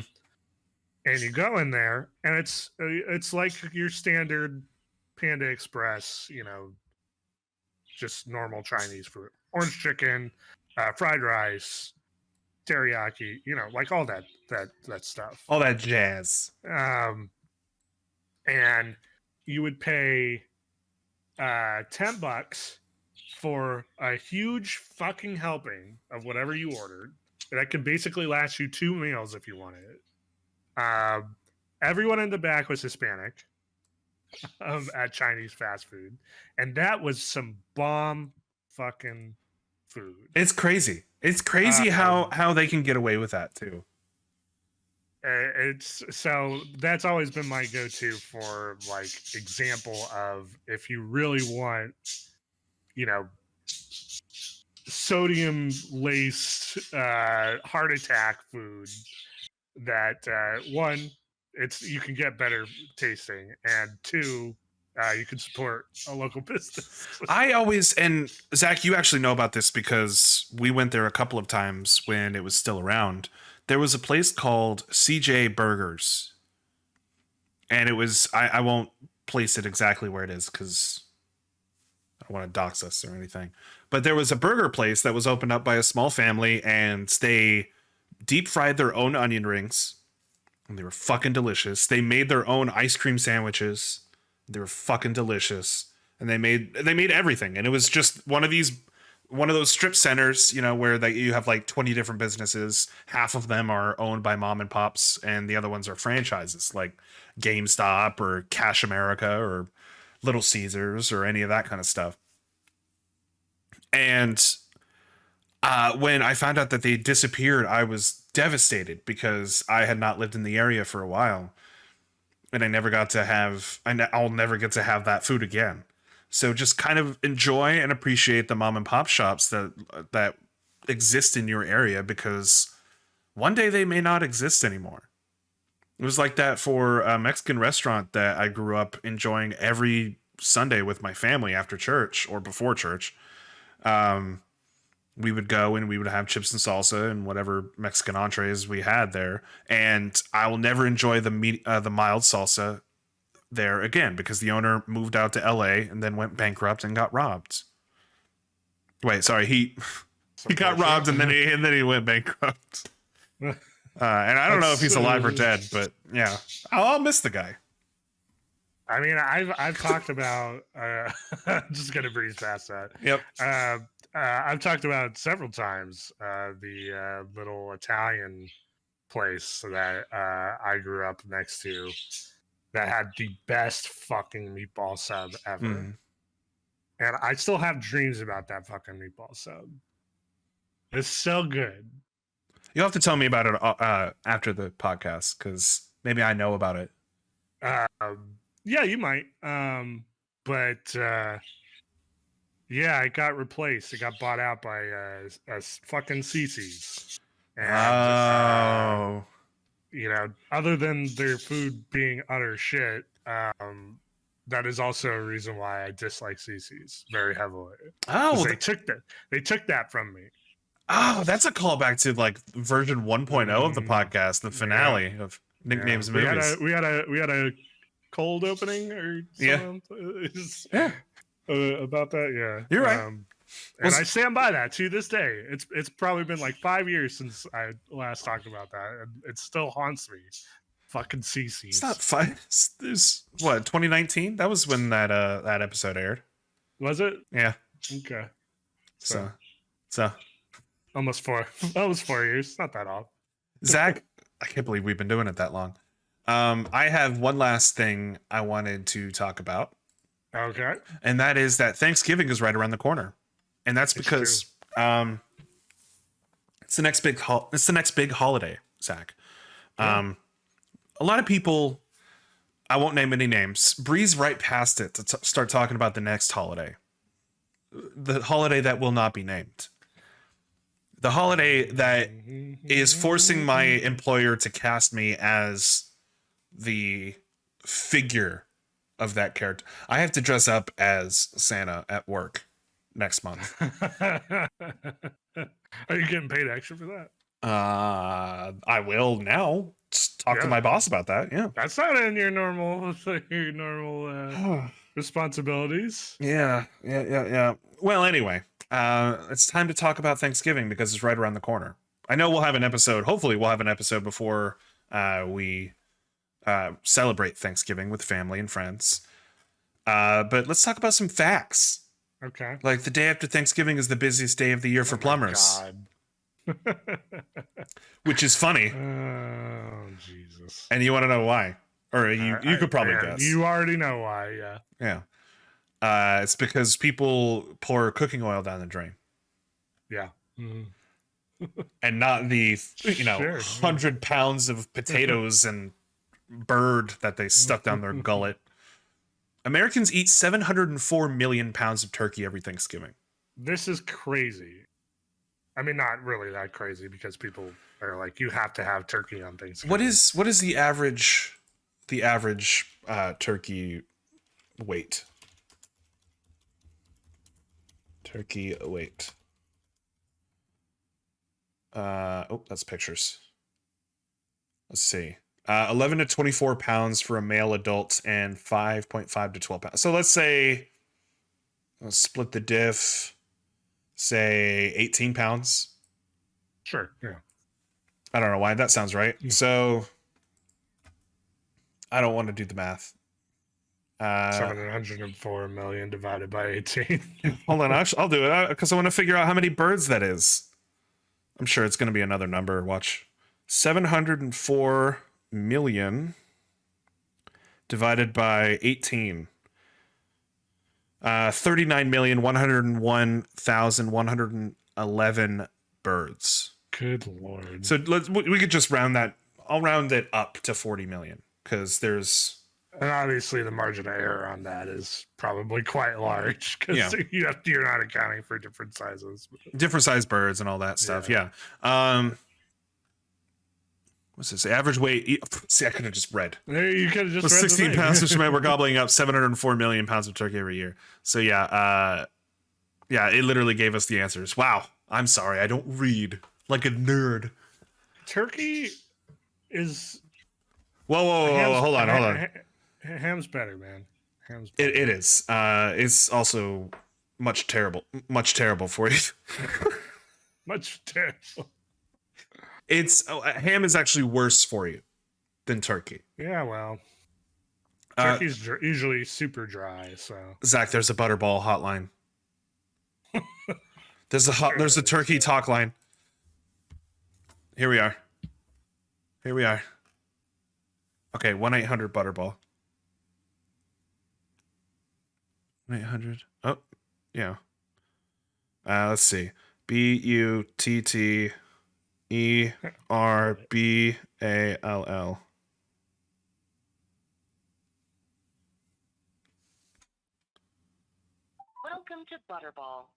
and you go in there, and it's like your standard Panda Express, just normal Chinese food, orange chicken, fried rice, teriyaki, like all that stuff. All that jazz. Um, and you would pay $10 for a huge fucking helping of whatever you ordered. That could basically last you 2 meals if you wanted it. Everyone in the back was Hispanic at Chinese fast food, and that was some bomb fucking food. It's crazy. It's crazy how they can get away with that too. It's so that's always been my go-to for like example of if you really want, you know, sodium laced heart attack food that one, it's you can get better tasting, and two, you can support a local business. I always, and Zach, you actually know about this because we went there a couple of times when it was still around. There was a place called CJ Burgers, and it was, I won't place it exactly where it is because I don't want to dox us or anything. But there was a burger place that was opened up by a small family, and they deep fried their own onion rings, and they were fucking delicious. They made their own ice cream sandwiches. They were fucking delicious. And they made everything. And it was just one of those strip centers, where you have like 20 different businesses. Half of them are owned by mom and pops, and the other ones are franchises like GameStop or Cash America or Little Caesars or any of that kind of stuff. And when I found out that they disappeared, I was devastated because I had not lived in the area for a while, and I'll never get to have that food again. So just kind of enjoy and appreciate the mom and pop shops that exist in your area, because one day they may not exist anymore. It was like that for a Mexican restaurant that I grew up enjoying every Sunday with my family after church or before church. We would go and we would have chips and salsa and whatever Mexican entrees we had there. And I will never enjoy the mild salsa there again because the owner moved out to LA and then went bankrupt and got robbed. Wait, sorry, he got robbed and then he went bankrupt. And I don't know if he's alive or dead, but yeah, I'll miss the guy. I mean, I've talked about. I'm just gonna breeze past that. Yep. I've talked about several times the little Italian place that I grew up next to that had the best fucking meatball sub ever. Mm. And I still have dreams about that fucking meatball sub. It's so good. You'll have to tell me about it after the podcast, because maybe I know about it. Yeah, you might. But yeah, it got replaced. It got bought out by fucking Cece's. And, other than their food being utter shit, that is also a reason why I dislike Cece's very heavily. Oh, they took that from me. Oh, that's a callback to like version 1.0 of the podcast, the finale of Nicknames Movies. We had a cold opening or something. Yeah. About that, yeah. You're right. And I stand by that to this day. It's probably been like 5 years since I last talked about that, and it still haunts me. Fucking Cece's. It's not fun. There's 2019? That was when that episode aired. Was it? Yeah. Okay. So almost 4 years. Not that off. Zach, I can't believe we've been doing it that long. I have one last thing I wanted to talk about. Okay. And that is that Thanksgiving is right around the corner. And that's because it's the next big holiday, Zach. A lot of people, I won't name any names, breeze right past it to start talking about the next holiday. The holiday that will not be named. The holiday that is forcing my employer to cast me as the figure of that character. I have to dress up as Santa at work next month. Are you getting paid extra for that? I will now. Just talk to my boss about that. Yeah. That's not in your normal responsibilities. Yeah. Well, anyway, it's time to talk about Thanksgiving because it's right around the corner. I know we'll have an episode. Hopefully, we'll have an episode before we celebrate Thanksgiving with family and friends. But let's talk about some facts. Okay. Like the day after Thanksgiving is the busiest day of the year for plumbers. God. Which is funny. Oh, Jesus. And you want to know why? Or you could probably guess. You already know why, yeah. Yeah. It's because people pour cooking oil down the drain. Yeah. Mm-hmm. And not the, 100 pounds of potatoes and bird that they stuff down their gullet. Americans eat 704 million pounds of turkey every Thanksgiving. This is crazy. I mean, not really that crazy because people are like, you have to have turkey on Thanksgiving. What is the average turkey weight? Turkey weight. That's pictures. Let's see. 11 to 24 pounds for a male adult and 5.5 to 12 pounds. So let's say, let's split the diff, say 18 pounds. Sure, yeah. I don't know why. That sounds right. So I don't want to do the math. 704 million divided by 18. Hold on, I'll do it because I want to figure out how many birds that is. I'm sure it's going to be another number. Watch. 704 million divided by 18. 39,101,111 birds. Good Lord. So we could just round that. I'll round it up to 40 million because there's. And obviously the margin of error on that is probably quite large because you're not accounting for different sizes. Different size birds and all that stuff. Yeah. What's this? Average weight. See, I could have just read. There, you could have just read 16 the pounds, which meant we're gobbling up 704 million pounds of turkey every year. So yeah, it literally gave us the answers. Wow. I'm sorry. I don't read like a nerd. Turkey is. Whoa. Hold on. Ham's better, man. Ham's better. It is. It's also much terrible for you. Much terrible. Ham is actually worse for you than turkey. Yeah, well, turkey's usually super dry. So Zach, there's a Butterball hotline. There's a turkey talk line. Here we are. Okay, 1-800-Butterball. 1-800. Oh, yeah. Let's see. BUTTERBALL. Welcome to Butterball.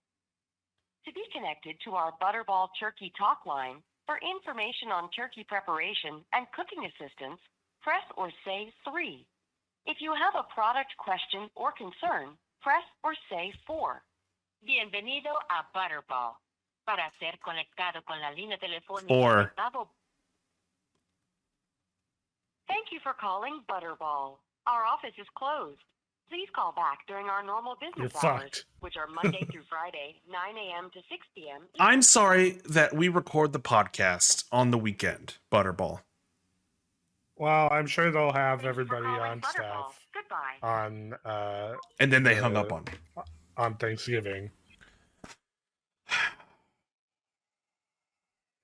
To be connected to our Butterball Turkey Talk line, for information on turkey preparation and cooking assistance, press or say 3. If you have a product question or concern, press or say 4. Bienvenido a Butterball. Para ser conectado con la línea telefónica. 4. Thank you for calling Butterball. Our office is closed. Please call back during our normal business hours, which are Monday through Friday, 9 a.m. to 6 p.m. I'm sorry that we record the podcast on the weekend, Butterball. Well, I'm sure they'll have everybody on staff. Goodbye. On and then they hung up on Thanksgiving.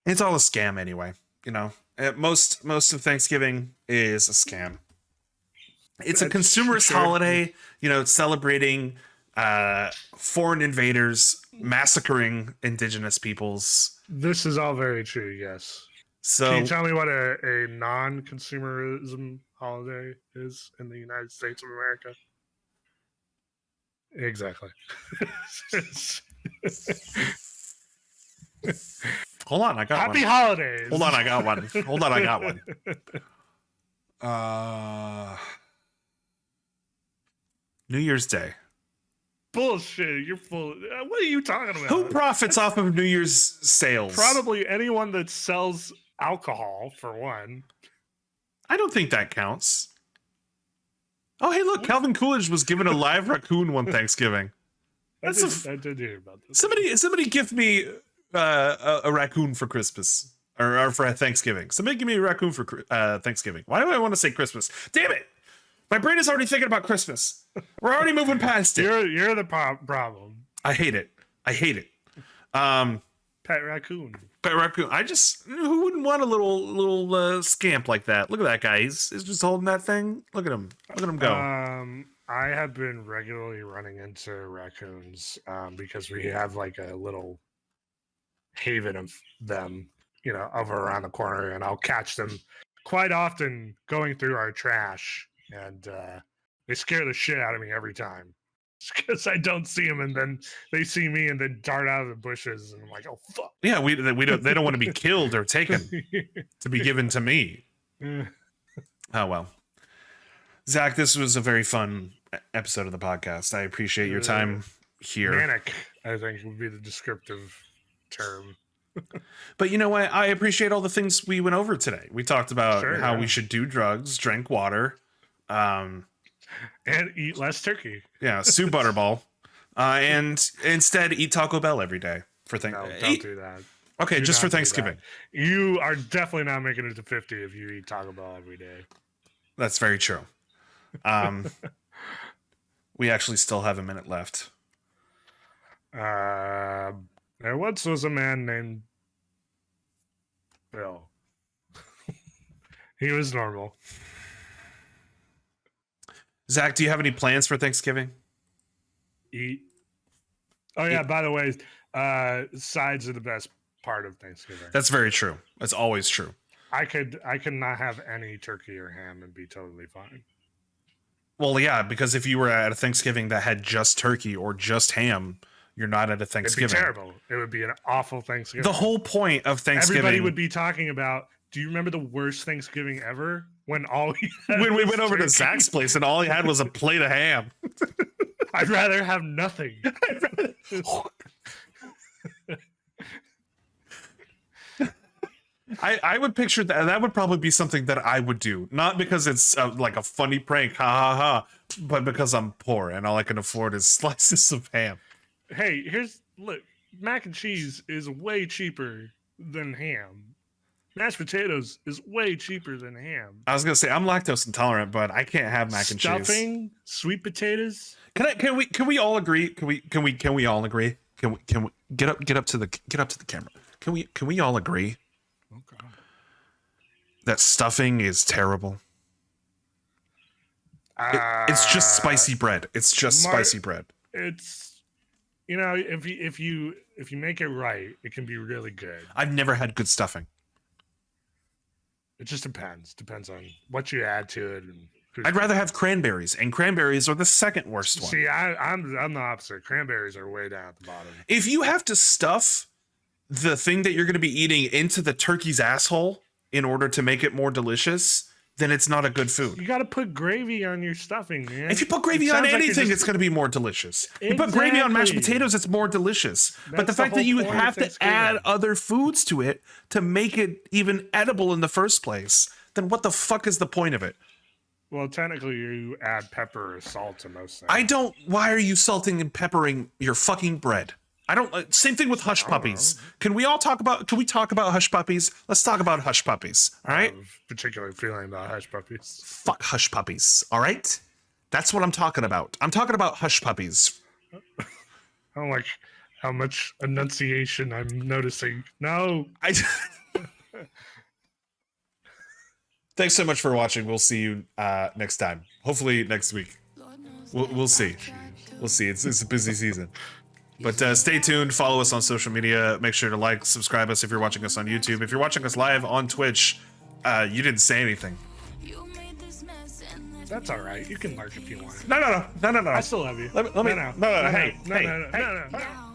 It's all a scam anyway, you know. Most of Thanksgiving is a scam. It's a consumerist holiday, you know, celebrating foreign invaders massacring indigenous peoples. This is all very true, yes. So Can you tell me what a non-consumerism holiday is in the United States of America? Exactly. hold on, I got Happy one. holidays. Hold on, I got one. Hold on, I got one. New Year's Day. Bullshit. You're full. What are you talking about? Who profits off of New Year's sales? Probably anyone that sells alcohol, for one. I don't think that counts. Oh, hey, look, Calvin Coolidge was given a live raccoon one Thanksgiving. I did hear about this. Somebody gift me a raccoon for Christmas or for Thanksgiving. Somebody give me a raccoon for Thanksgiving. Why do I want to say Christmas? Damn it! My brain is already thinking about Christmas. We're already moving past it. You're the problem. I hate it. Pet raccoon. Pet raccoon. Who wouldn't want a little scamp like that? Look at that guy. He's just holding that thing. Look at him. Look at him go. I have been regularly running into raccoons because we have like a little haven of them, over around the corner, and I'll catch them quite often going through our trash, and they scare the shit out of me every time because I don't see them, and then they see me and then dart out of the bushes, and I'm like, oh fuck. Yeah, we don't. They don't want to be killed or taken to be given to me. Oh well, Zach, this was a very fun episode of the podcast. I appreciate your time here. Manic, I think, would be the descriptive term. But you know what? I appreciate all the things we went over today. We talked about how we should do drugs, drink water, and eat less turkey. Yeah, sue Butterball, and instead eat Taco Bell every day for Thanksgiving. No, don't do that. Okay, just for Thanksgiving. You are definitely not making it to 50 if you eat Taco Bell every day. That's very true. We actually still have a minute left. There once was a man named Bill. He was normal. Zach, do you have any plans for Thanksgiving? Eat. Oh yeah, by the way, sides are the best part of Thanksgiving. That's very true. That's always true. I could not have any turkey or ham and be totally fine. Well, yeah, because if you were at a Thanksgiving that had just turkey or just ham, you're not at a Thanksgiving. It'd be terrible. It would be an awful Thanksgiving. The whole point of Thanksgiving. Everybody would be talking about, do you remember the worst Thanksgiving ever? When all when we went over to Zach's place and all he had was a plate of ham. I'd rather have nothing. I would picture that would probably be something that I would do, not because it's like a funny prank, ha ha ha, but because I'm poor and all I can afford is slices of ham. Hey, look, mac and cheese is way cheaper than ham. Mashed potatoes is way cheaper than ham. I was gonna say I'm lactose intolerant, but I can't have mac and cheese. Stuffing, sweet potatoes. Can we all agree? Can we all agree? Can we get up to the camera? Can we all agree? Oh God. That stuffing is terrible. It's just spicy bread. It's just spicy bread. It's, if you make it right, it can be really good. I've never had good stuffing. It just depends. Depends on what you add to it. And I'd rather have cranberries, and cranberries are the second worst one. See, I'm the opposite. Cranberries are way down at the bottom. If you have to stuff the thing that you're going to be eating into the turkey's asshole in order to make it more delicious, then it's not a good food. You got to put gravy on your stuffing, man. If you put gravy on anything, it's going to be more delicious. Exactly. You put gravy on mashed potatoes, it's more delicious. But the fact that you have to add other foods to it to make it even edible in the first place, then what the fuck is the point of it? Well, technically, you add pepper or salt to most things. Why are you salting and peppering your fucking bread? Same thing with hush puppies. Can we talk about hush puppies? Let's talk about hush puppies. All right. I have a particular feeling about hush puppies. Fuck hush puppies. All right. That's what I'm talking about. I'm talking about hush puppies. I don't like how much enunciation I'm noticing. No. Thanks so much for watching. We'll see you next time. Hopefully next week. We'll see. We'll see. It's a busy season. But stay tuned. Follow us on social media. Make sure to like, subscribe us if you're watching us on YouTube. If you're watching us live on Twitch, you didn't say anything. That's all right. You can lurk if you want. No. I still love you. Let me. No. Hey. No.